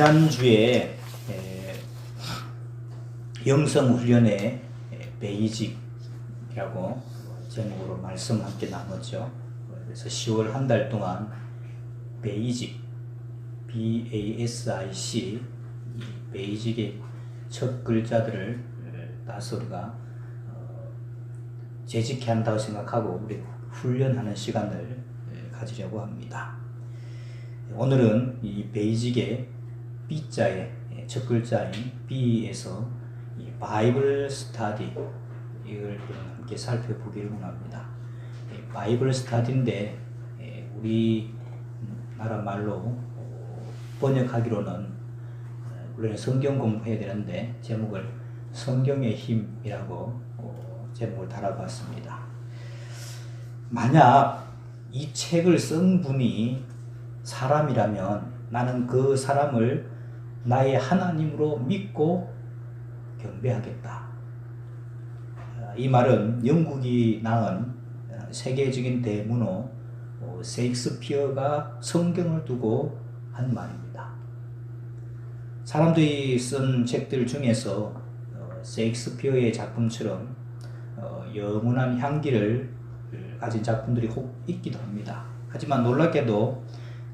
지난주에 영성훈련의 베이직이라고 제목으로 말씀 함께 나눴죠. 그래서 10월 한 달 동안 베이직, BASIC, 이 베이직의 첫 글자들을 따서 우리가 재직해 한다고 생각하고 우리 훈련하는 시간을 가지려고 합니다. 오늘은 이 베이직의 B자의 첫 글자인 B에서 이 바이블 스터디 이걸 함께 살펴보기를 원합니다. 바이블 스터디인데 우리 나라 말로 번역하기로는 원래 성경 공부해야 되는데 제목을 성경의 힘이라고 제목을 달아봤습니다. 만약 이 책을 쓴 분이 사람이라면 나는 그 사람을 나의 하나님으로 믿고 경배하겠다. 이 말은 영국이 낳은 세계적인 대문호 셰익스피어가 성경을 두고 한 말입니다. 사람들이 쓴 책들 중에서 셰익스피어의 작품처럼 영원한 향기를 가진 작품들이 혹 있기도 합니다. 하지만 놀랍게도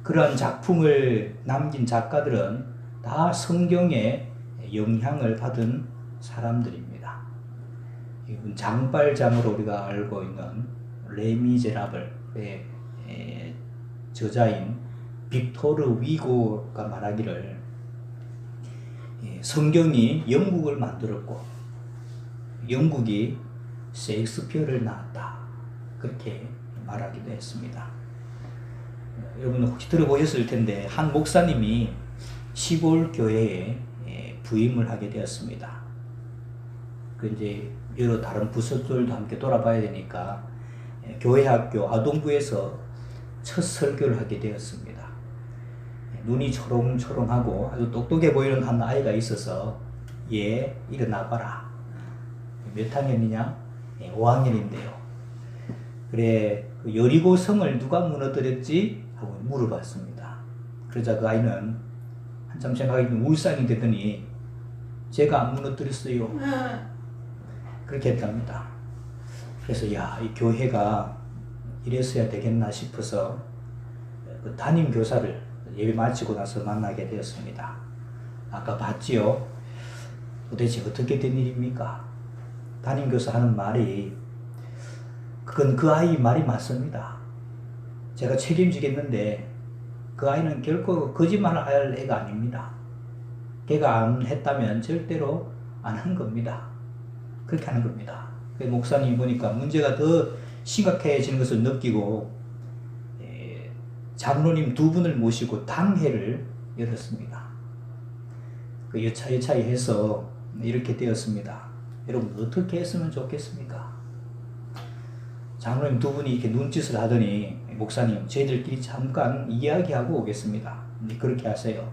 그러한 작품을 남긴 작가들은 다 성경의 영향을 받은 사람들입니다. 이건 장발장으로 우리가 알고 있는 레미제라블의 저자인 빅토르 위고가 말하기를 성경이 영국을 만들었고 영국이 셰익스피어를 낳았다. 그렇게 말하기도 했습니다. 여러분 혹시 들어보셨을 텐데 한 목사님이 시골 교회에 부임을 하게 되었습니다. 그 이제 여러 다른 부서들도 함께 돌아봐야 되니까 교회 학교 아동부에서 첫 설교를 하게 되었습니다. 눈이 초롱초롱하고 아주 똑똑해 보이는 한 아이가 있어서 얘 일어나봐라. 몇 학년이냐? 5학년인데요. 그래 그 여리고 성을 누가 무너뜨렸지? 하고 물어봤습니다. 그러자 그 아이는 한참 생각하기 울상이 되더니 제가 안 무너뜨렸어요. 그렇게 했답니다. 그래서 야, 이 교회가 이랬어야 되겠나 싶어서 그 담임 교사를 예배 마치고 나서 만나게 되었습니다. 아까 봤지요? 도대체 어떻게 된 일입니까? 담임 교사 하는 말이 그건 그 아이 말이 맞습니다. 제가 책임지겠는데 그 아이는 결코 거짓말을 할 애가 아닙니다. 걔가 안 했다면 절대로 안 한 겁니다. 그렇게 하는 겁니다. 목사님이 보니까 문제가 더 심각해지는 것을 느끼고 장로님 두 분을 모시고 당회를 열었습니다. 그 여차여차히 해서 이렇게 되었습니다. 여러분 어떻게 했으면 좋겠습니까? 장로님 두 분이 이렇게 눈짓을 하더니 목사님 저희들끼리 잠깐 이야기하고 오겠습니다. 그렇게 하세요.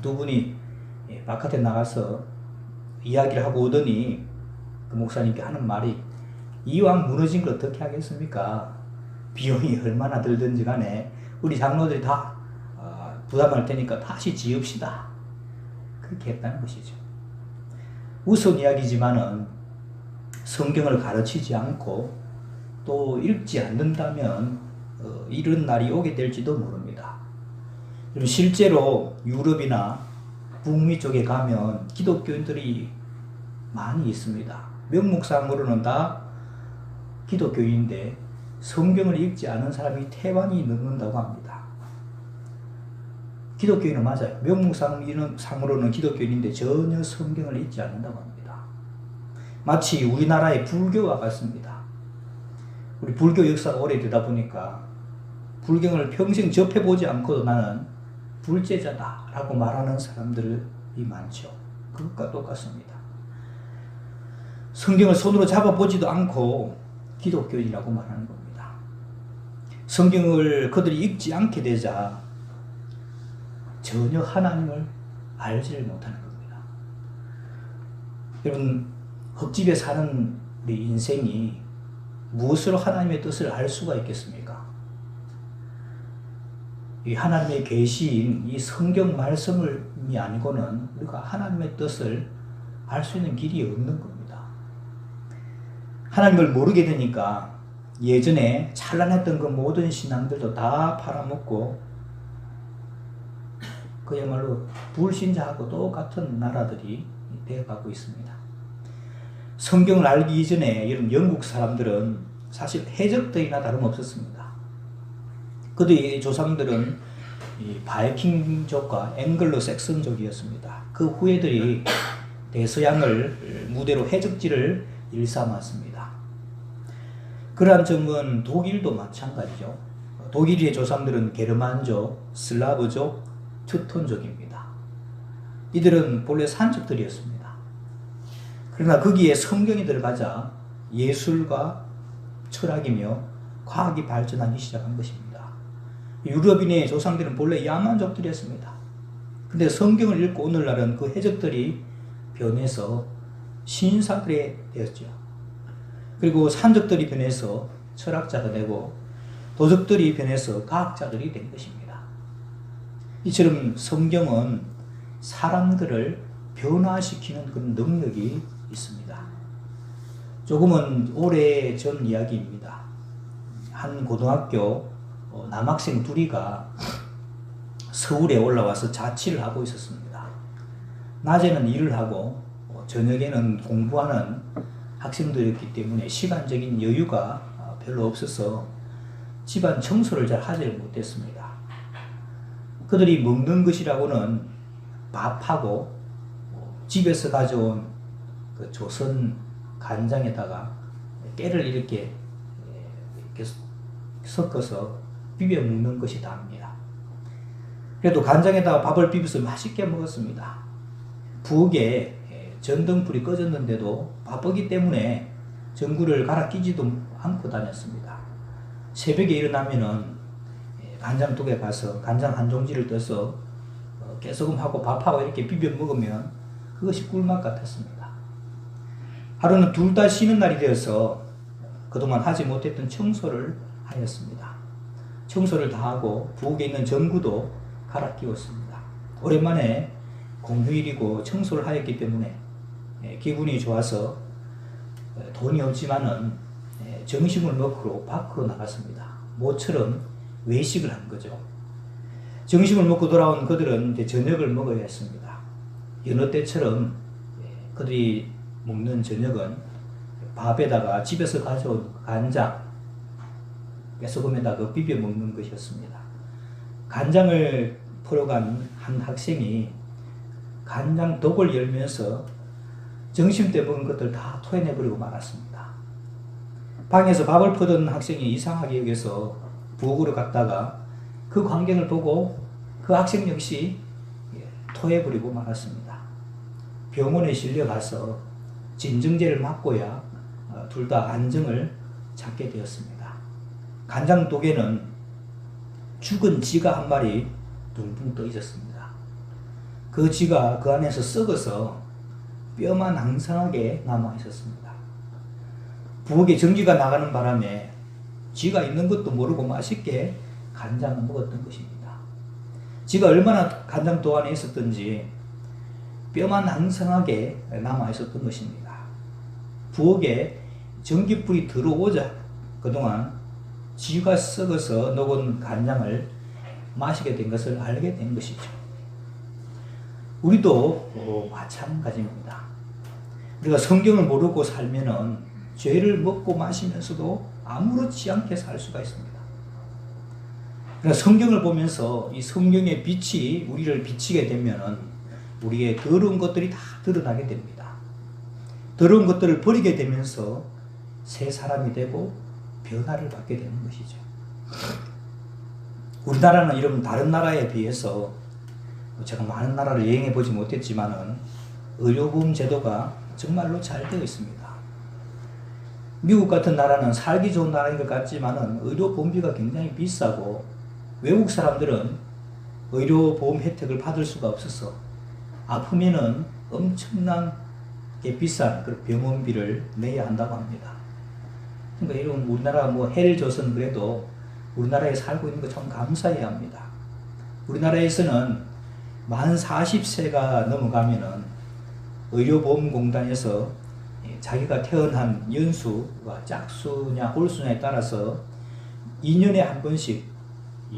두 분이 바깥에 나가서 이야기를 하고 오더니 그 목사님께 하는 말이 이왕 무너진 걸 어떻게 하겠습니까? 비용이 얼마나 들든지 간에 우리 장로들이 다 부담할 테니까 다시 지읍시다. 그렇게 했다는 것이죠. 우스운 이야기지만은 성경을 가르치지 않고 또 읽지 않는다면 이런 날이 오게 될지도 모릅니다. 실제로 유럽이나 북미 쪽에 가면 기독교인들이 많이 있습니다. 명목상으로는 다 기독교인인데 성경을 읽지 않은 사람이 태반이 넘는다고 합니다. 기독교인은 맞아요. 명목상으로는 기독교인인데 전혀 성경을 읽지 않는다고 합니다. 마치 우리나라의 불교와 같습니다. 우리 불교 역사가 오래되다 보니까 불경을 평생 접해보지 않고도 나는 불제자다 라고 말하는 사람들이 많죠. 그것과 똑같습니다. 성경을 손으로 잡아보지도 않고 기독교인이라고 말하는 겁니다. 성경을 그들이 읽지 않게 되자 전혀 하나님을 알지를 못하는 겁니다. 여러분 흙집에 사는 우리 인생이 무엇으로 하나님의 뜻을 알 수가 있겠습니까? 이 하나님의 계시인 이 성경 말씀이 아니고는 우리가 하나님의 뜻을 알 수 있는 길이 없는 겁니다. 하나님을 모르게 되니까 예전에 찬란했던 그 모든 신앙들도 다 팔아먹고 그야말로 불신자하고 똑같은 나라들이 되어가고 있습니다. 성경을 알기 이전에 이런 영국 사람들은 사실 해적들이나 다름없었습니다. 그들의 조상들은 이 바이킹족과 앵글로 섹슨족이었습니다. 그 후예들이 대서양을 무대로 해적지를 일삼았습니다. 그러한 점은 독일도 마찬가지죠. 독일의 조상들은 게르만족, 슬라브족, 투톤족입니다. 이들은 본래 산적들이었습니다. 그러나 거기에 성경이 들어가자 예술과 철학이며 과학이 발전하기 시작한 것입니다. 유럽인의 조상들은 본래 야만족들이었습니다. 근데 성경을 읽고 오늘날은 그 해적들이 변해서 신사들이 되었죠. 그리고 산적들이 변해서 철학자가 되고 도적들이 변해서 과학자들이 된 것입니다. 이처럼 성경은 사람들을 변화시키는 그런 능력이 있습니다. 조금은 오래전 이야기입니다. 한 고등학교 남학생 둘이가 서울에 올라와서 자취를 하고 있었습니다. 낮에는 일을 하고 저녁에는 공부하는 학생들이었기 때문에 시간적인 여유가 별로 없어서 집안 청소를 잘 하지 못했습니다. 그들이 먹는 것이라고는 밥하고 집에서 가져온 그 조선 간장에다가 깨를 이렇게 섞어서 비벼 먹는 것이 다입니다. 그래도 간장에다가 밥을 비벼서 맛있게 먹었습니다. 부엌에 전등불이 꺼졌는데도 바쁘기 때문에 전구를 갈아 끼지도 않고 다녔습니다. 새벽에 일어나면은 간장둑에 가서 간장 한 종지를 떠서 깨소금하고 밥하고 이렇게 비벼 먹으면 그것이 꿀맛 같았습니다. 하루는 둘 다 쉬는 날이 되어서 그동안 하지 못했던 청소를 하였습니다. 청소를 다 하고 부엌에 있는 전구도 갈아 끼웠습니다. 오랜만에 공휴일이고 청소를 하였기 때문에 기분이 좋아서 돈이 없지만은 점심을 먹으러 밖으로 나갔습니다. 모처럼 외식을 한 거죠. 점심을 먹고 돌아온 그들은 이제 저녁을 먹어야 했습니다. 여느 때처럼 그들이 먹는 저녁은 밥에다가 집에서 가져온 간장, 깨소금에다가 비벼 먹는 것이었습니다. 간장을 풀어간 한 학생이 간장 독을 열면서 점심 때 먹은 것들 다 토해내버리고 말았습니다. 방에서 밥을 퍼던 학생이 이상하게 여겨서 부엌으로 갔다가 그 광경을 보고 그 학생 역시 토해버리고 말았습니다. 병원에 실려가서 진정제를 맞고야 둘 다 안정을 찾게 되었습니다. 간장 독에는 죽은 쥐가 한 마리 둥둥 떠 있었습니다. 그 쥐가 그 안에서 썩어서 뼈만 앙상하게 남아 있었습니다. 부엌에 전기가 나가는 바람에 쥐가 있는 것도 모르고 맛있게 간장을 먹었던 것입니다. 쥐가 얼마나 간장독 안에 있었던지 뼈만 앙상하게 남아 있었던 것입니다. 부엌에 전기불이 들어오자 그동안 쥐가 썩어서 녹은 간장을 마시게 된 것을 알게 된 것이죠. 우리도 마찬가지입니다. 우리가 성경을 모르고 살면은 죄를 먹고 마시면서도 아무렇지 않게 살 수가 있습니다. 그러나 성경을 보면서 이 성경의 빛이 우리를 비치게 되면은 우리의 더러운 것들이 다 드러나게 됩니다. 더러운 것들을 버리게 되면서 새 사람이 되고 변화를 받게 되는 것이죠. 우리나라는 이런 다른 나라에 비해서 제가 많은 나라를 여행해 보지 못했지만은 의료보험 제도가 정말로 잘 되어 있습니다. 미국 같은 나라는 살기 좋은 나라인 것 같지만은 의료보험비가 굉장히 비싸고 외국 사람들은 의료보험 혜택을 받을 수가 없어서 아프면은 엄청나게 비싼 그 병원비를 내야 한다고 합니다. 그러니까 이런 우리나라 헬조선 그래도 우리나라에 살고 있는 거 참 감사해야 합니다. 우리나라에서는 만 40세가 넘어가면은 의료보험공단에서 자기가 태어난 연수가 짝수냐 홀수냐에 따라서 2년에 한 번씩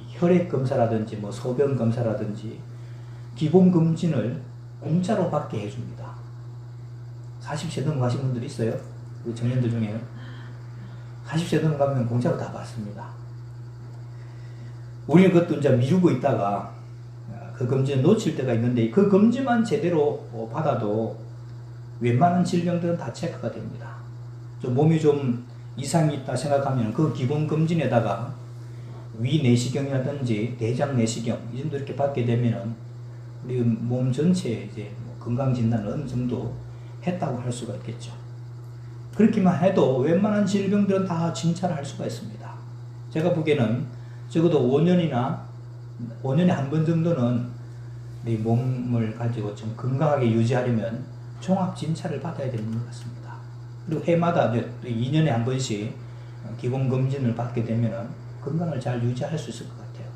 혈액 검사라든지 뭐 소변 검사라든지 기본 검진을 공짜로 받게 해줍니다. 40세 넘어가신 분들 있어요? 우리 청년들 중에 40세 넘어가면 공짜로 다 받습니다. 우리는 그것도 이제 미루고 있다가 그 검진을 놓칠 때가 있는데 그 검진만 제대로 받아도 웬만한 질병들은 다 체크가 됩니다. 좀 몸이 좀 이상이 있다 생각하면 그 기본 검진에다가 위 내시경이라든지 대장 내시경 이 정도 이렇게 받게 되면은 우리 몸 전체에 이제 건강 진단을 어느 정도 했다고 할 수가 있겠죠. 그렇게만 해도 웬만한 질병들은 다 진찰을 할 수가 있습니다. 제가 보기에는 적어도 5년에 한 번 정도는 내 몸을 가지고 좀 건강하게 유지하려면 종합 진찰을 받아야 되는 것 같습니다. 그리고 해마다 2년에 한 번씩 기본 검진을 받게 되면 건강을 잘 유지할 수 있을 것 같아요.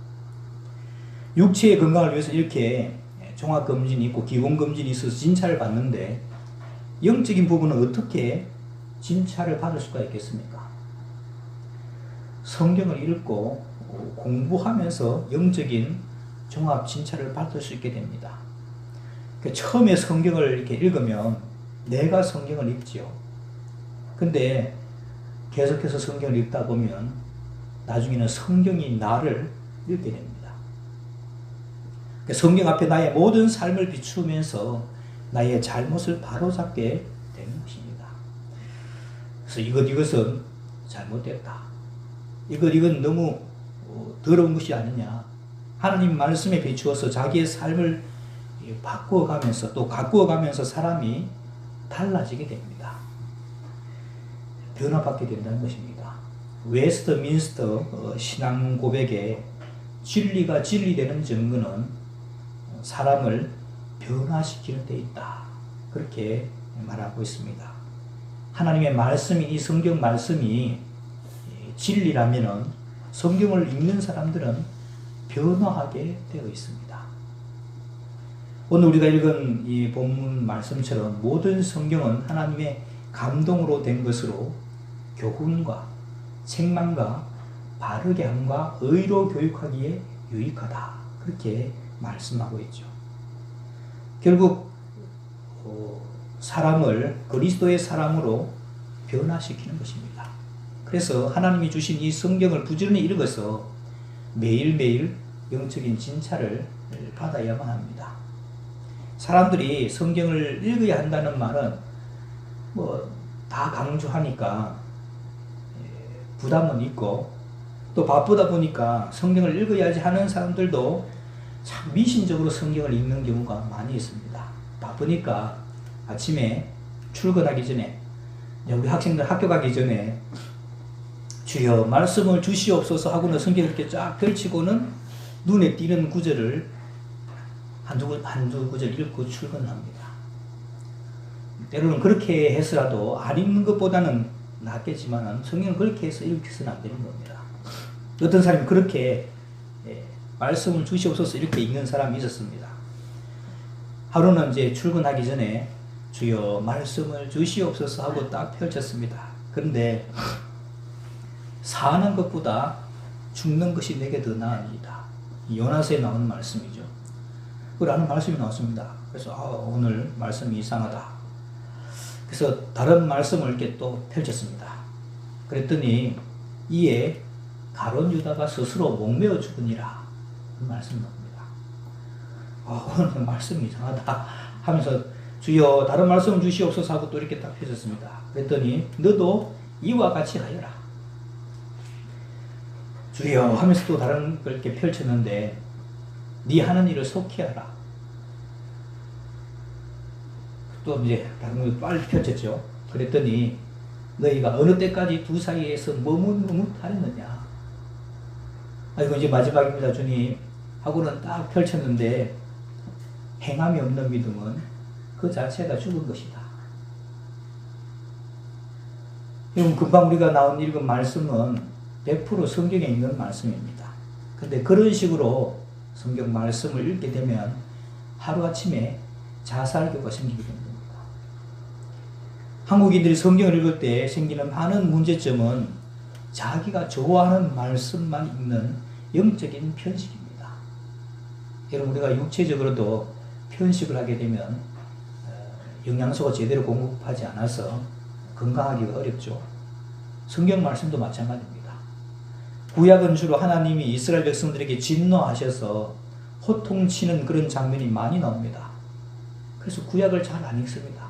육체의 건강을 위해서 이렇게 종합 검진이 있고 기본 검진이 있어서 진찰을 받는데 영적인 부분은 어떻게 진찰을 받을 수가 있겠습니까? 성경을 읽고 공부하면서 영적인 종합 진찰을 받을 수 있게 됩니다. 처음에 성경을 이렇게 읽으면 내가 성경을 읽지요. 근데 계속해서 성경을 읽다 보면 나중에는 성경이 나를 읽게 됩니다. 성경 앞에 나의 모든 삶을 비추면서 나의 잘못을 바로잡게 되는 것입니다. 그래서 이것은 잘못됐다. 이건 너무 더러운 것이 아니냐. 하나님 말씀에 비추어서 자기의 삶을 바꾸어가면서 또 가꾸어가면서 사람이 달라지게 됩니다. 변화받게 된다는 것입니다. 웨스트민스터 신앙 고백에 진리가 진리되는 증거는 사람을 변화시키는 데 있다. 그렇게 말하고 있습니다. 하나님의 말씀이 이 성경 말씀이 진리라면은 성경을 읽는 사람들은 변화하게 되어 있습니다. 오늘 우리가 읽은 이 본문 말씀처럼 모든 성경은 하나님의 감동으로 된 것으로 교훈과 책망과 바르게 함과 의로 교육하기에 유익하다. 그렇게 말씀하고 있죠. 결국 사람을 그리스도의 사람으로 변화시키는 것입니다. 그래서 하나님이 주신 이 성경을 부지런히 읽어서 매일매일 영적인 진찰을 받아야만 합니다. 사람들이 성경을 읽어야 한다는 말은 다 강조하니까 부담은 있고 또 바쁘다 보니까 성경을 읽어야지 하는 사람들도 참 미신적으로 성경을 읽는 경우가 많이 있습니다. 바쁘니까 아침에 출근하기 전에 우리 학생들 학교 가기 전에 주여 말씀을 주시옵소서 하고는 성경을 이렇게 쫙 펼치고는 눈에 띄는 구절을 한두 구절 읽고 출근합니다. 때로는 그렇게 해서라도 안 읽는 것보다는 낫겠지만 성경은 그렇게 해서 읽혀서는 안 되는 겁니다. 어떤 사람이 그렇게 말씀을 주시옵소서 이렇게 읽는 사람이 있었습니다. 하루는 이제 출근하기 전에 주여 말씀을 주시옵소서 하고 딱 펼쳤습니다. 그런데 사는 것보다 죽는 것이 내게 더 나으니이다. 요나서에 나오는 말씀이죠. 라는 말씀이 나왔습니다. 그래서 오늘 말씀이 이상하다. 그래서 다른 말씀을 이렇게 또 펼쳤습니다. 그랬더니 이에 가룟 유다가 스스로 목매어 죽으니라. 그 말씀이 나옵니다. 오늘 말씀이 이상하다 하면서 주여 다른 말씀 주시옵소서 하고 또 이렇게 딱 펼쳤습니다. 그랬더니 너도 이와 같이 하여라. 주여 하면서 또 다른 걸 이렇게 펼쳤는데 네 하는 일을 속히 하라. 또 이제 다른 걸 빨리 펼쳤죠. 그랬더니 너희가 어느 때까지 두 사이에서 머뭇머뭇하였느냐. 이거 이제 마지막입니다 주님 하고는 딱 펼쳤는데 행함이 없는 믿음은 그 자체가 죽은 것이다. 여러분 금방 우리가 읽은 말씀은 100% 성경에 있는 말씀입니다. 근데 그런 식으로 성경 말씀을 읽게 되면 하루아침에 자살교가 생기게 됩니다. 한국인들이 성경을 읽을 때 생기는 많은 문제점은 자기가 좋아하는 말씀만 읽는 영적인 편식입니다. 여러분, 우리가 육체적으로도 편식을 하게 되면 영양소가 제대로 공급하지 않아서 건강하기가 어렵죠. 성경 말씀도 마찬가지입니다. 구약은 주로 하나님이 이스라엘 백성들에게 진노하셔서 호통치는 그런 장면이 많이 나옵니다. 그래서 구약을 잘 안 읽습니다.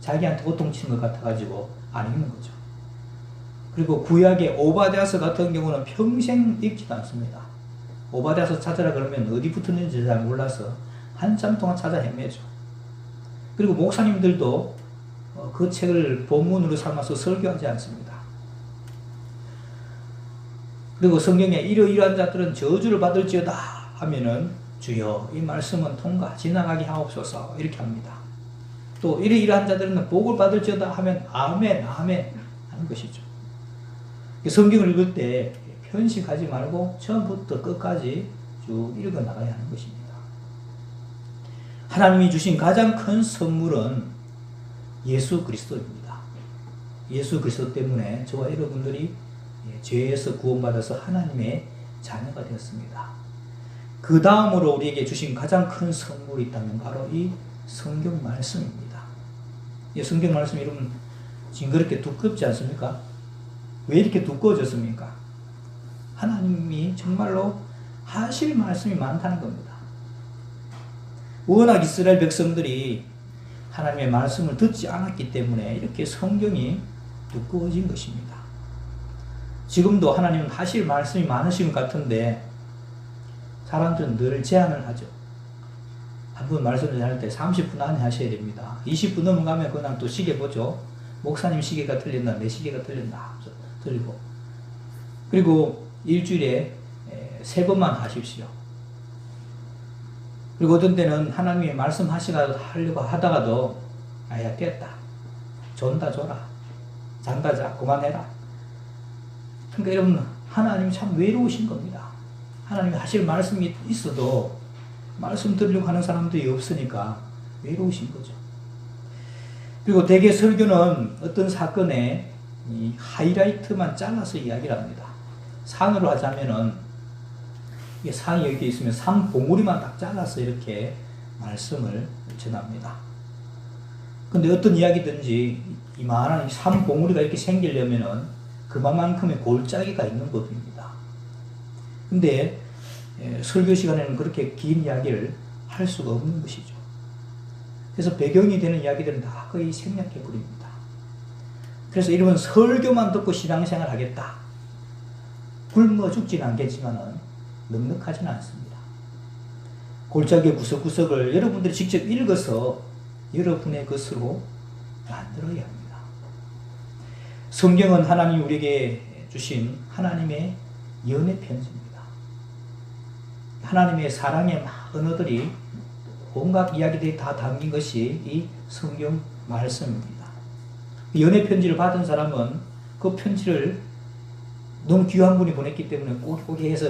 자기한테 호통치는 것 같아가지고 안 읽는 거죠. 그리고 구약의 오바댜서 같은 경우는 평생 읽지도 않습니다. 오바댜서 찾아라 그러면 어디 붙었는지 잘 몰라서 한참 동안 찾아 헤매죠. 그리고 목사님들도 그 책을 본문으로 삼아서 설교하지 않습니다. 그리고 성경에 이러이러한 자들은 저주를 받을지어다 하면은 주여 이 말씀은 통과 지나가게 하옵소서 이렇게 합니다. 또 이러이러한 자들은 복을 받을지어다 하면 아멘 아멘 하는 것이죠. 성경을 읽을 때 편식하지 말고 처음부터 끝까지 쭉 읽어 나가야 하는 것입니다. 하나님이 주신 가장 큰 선물은 예수 그리스도입니다. 예수 그리스도 때문에 저와 여러분들이 죄에서 구원받아서 하나님의 자녀가 되었습니다. 그 다음으로 우리에게 주신 가장 큰 선물이 있다면 바로 이 성경 말씀입니다. 이 성경 말씀 여러분 징그럽게 두껍지 않습니까? 왜 이렇게 두꺼워졌습니까? 하나님이 정말로 하실 말씀이 많다는 겁니다. 워낙 이스라엘 백성들이 하나님의 말씀을 듣지 않았기 때문에 이렇게 성경이 두꺼워진 것입니다. 지금도 하나님은 하실 말씀이 많으신 것 같은데 사람들은 늘 제한을 하죠. 한 번 말씀 전할 때 30분 안에 하셔야 됩니다. 20분 넘어가면 그냥 또 시계 보죠. 목사님 시계가 틀린다, 내 시계가 틀린다. 틀리고. 그리고 일주일에 3번만 하십시오. 그리고 어떤 때는 하나님이 말씀하려고 하다가도 아야 깼다. 존다 줘라. 잔다 자. 그만해라. 그러니까 여러분 하나님이 참 외로우신 겁니다. 하나님이 하실 말씀이 있어도 말씀 들으려고 하는 사람들이 없으니까 외로우신 거죠. 그리고 대개 설교는 어떤 사건의 이 하이라이트만 잘라서 이야기를 합니다. 산으로 하자면은 이게 산이 여기 있으면 산 봉우리만 딱 잘라서 이렇게 말씀을 전합니다. 근데 어떤 이야기든지 이만한 산 봉우리가 이렇게 생기려면은 그만큼의 골짜기가 있는 법입니다. 근데 설교 시간에는 그렇게 긴 이야기를 할 수가 없는 것이죠. 그래서 배경이 되는 이야기들은 다 거의 생략해 버립니다. 그래서 이러면 설교만 듣고 신앙생활 하겠다. 굶어 죽지는 않겠지만은 넉넉하지는 않습니다. 골짜기의 구석구석을 여러분들이 직접 읽어서 여러분의 것으로 만들어야 합니다. 성경은 하나님이 우리에게 주신 하나님의 연애 편지입니다. 하나님의 사랑의 언어들이 온갖 이야기들이 다 담긴 것이 이 성경 말씀입니다. 연애 편지를 받은 사람은 그 편지를 너무 귀한 분이 보냈기 때문에 꼼꼼히 해서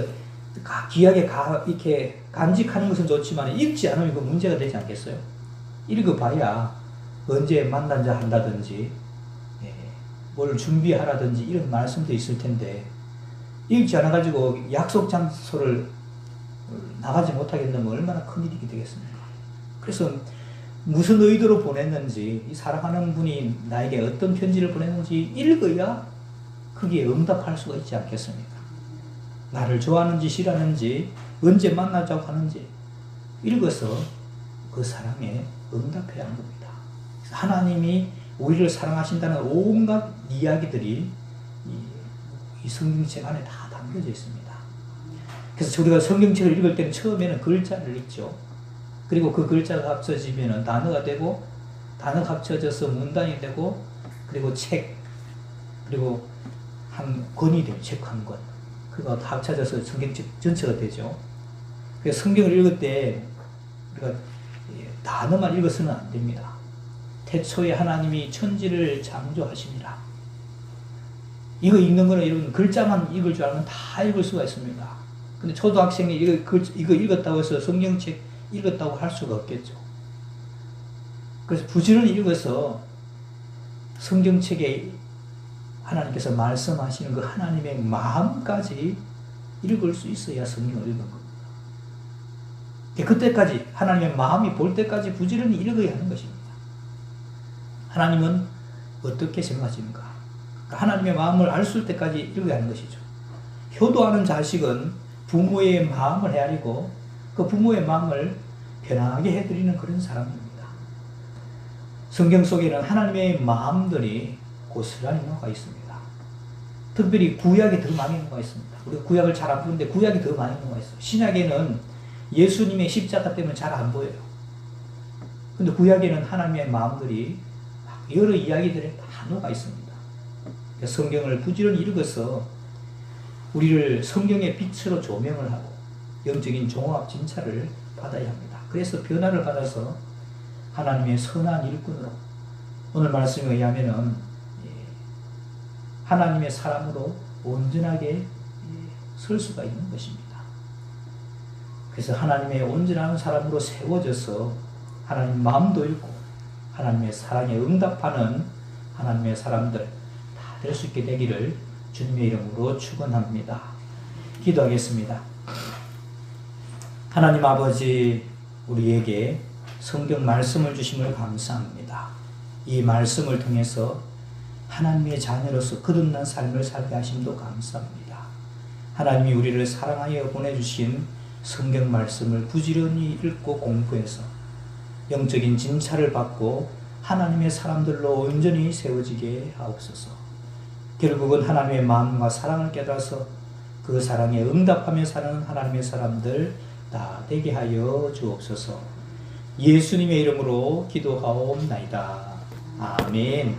귀하게 이렇게 간직하는 것은 좋지만 읽지 않으면 그 문제가 되지 않겠어요? 읽어봐야 언제 만난자 한다든지 뭘 준비하라든지 이런 말씀도 있을 텐데 읽지 않아가지고 약속 장소를 나가지 못하게 되면 얼마나 큰일이 되겠습니까? 그래서 무슨 의도로 보냈는지 이 사랑하는 분이 나에게 어떤 편지를 보냈는지 읽어야 거기에 응답할 수가 있지 않겠습니까? 나를 좋아하는지 싫어하는지 언제 만나자고 하는지 읽어서 그 사랑에 응답해야 하는 겁니다. 하나님이 우리를 사랑하신다는 온갖 이야기들이 이 성경책 안에 다 담겨져 있습니다. 그래서 우리가 성경책을 읽을 때는 처음에는 글자를 읽죠. 그리고 그 글자가 합쳐지면 단어가 되고 단어가 합쳐져서 문단이 되고 그리고 책 그리고 한 권이 되고 책 한 권 그거 합쳐져서 성경책 전체가 되죠. 그래서 성경을 읽을 때 우리가 단어만 읽어서는 안 됩니다. 태초에 하나님이 천지를 창조하시니라. 이거 읽는 거는 여러분 글자만 읽을 줄 알면 다 읽을 수가 있습니다. 근데 초등학생이 이거 읽었다고 해서 성경책 읽었다고 할 수가 없겠죠. 그래서 부지런히 읽어서 성경책에 하나님께서 말씀하시는 그 하나님의 마음까지 읽을 수 있어야 성경을 읽은 겁니다. 그때까지 하나님의 마음이 볼 때까지 부지런히 읽어야 하는 것입니다. 하나님은 어떻게 생각하시는가? 하나님의 마음을 알 수 있을 때까지 읽어야 하는 것이죠. 효도하는 자식은 부모의 마음을 헤아리고 그 부모의 마음을 편하게 해드리는 그런 사람입니다. 성경 속에는 하나님의 마음들이 고스란히 녹아 있습니다. 특별히 구약에 더 많이 녹아 있습니다. 우리가 구약을 잘 안 보는데 구약이 더 많이 녹아 있어요. 신약에는 예수님의 십자가 때문에 잘 안 보여요. 근데 구약에는 하나님의 마음들이 여러 이야기들에 다 녹아 있습니다. 성경을 부지런히 읽어서 우리를 성경의 빛으로 조명을 하고 영적인 종합 진찰을 받아야 합니다. 그래서 변화를 받아서 하나님의 선한 일꾼으로 오늘 말씀에 의하면은 하나님의 사람으로 온전하게 설 수가 있는 것입니다. 그래서 하나님의 온전한 사람으로 세워져서 하나님 마음도 읽고 하나님의 사랑에 응답하는 하나님의 사람들 다 될 수 있게 되기를 주님의 이름으로 축원합니다. 기도하겠습니다. 하나님 아버지, 우리에게 성경 말씀을 주심을 감사합니다. 이 말씀을 통해서 하나님의 자녀로서 거듭난 삶을 살게 하심도 감사합니다. 하나님이 우리를 사랑하여 보내주신 성경 말씀을 부지런히 읽고 공부해서 영적인 진찰을 받고 하나님의 사람들로 온전히 세워지게 하옵소서. 결국은 하나님의 마음과 사랑을 깨달아서 그 사랑에 응답하며 사는 하나님의 사람들 다 되게 하여 주옵소서. 예수님의 이름으로 기도하옵나이다. 아멘.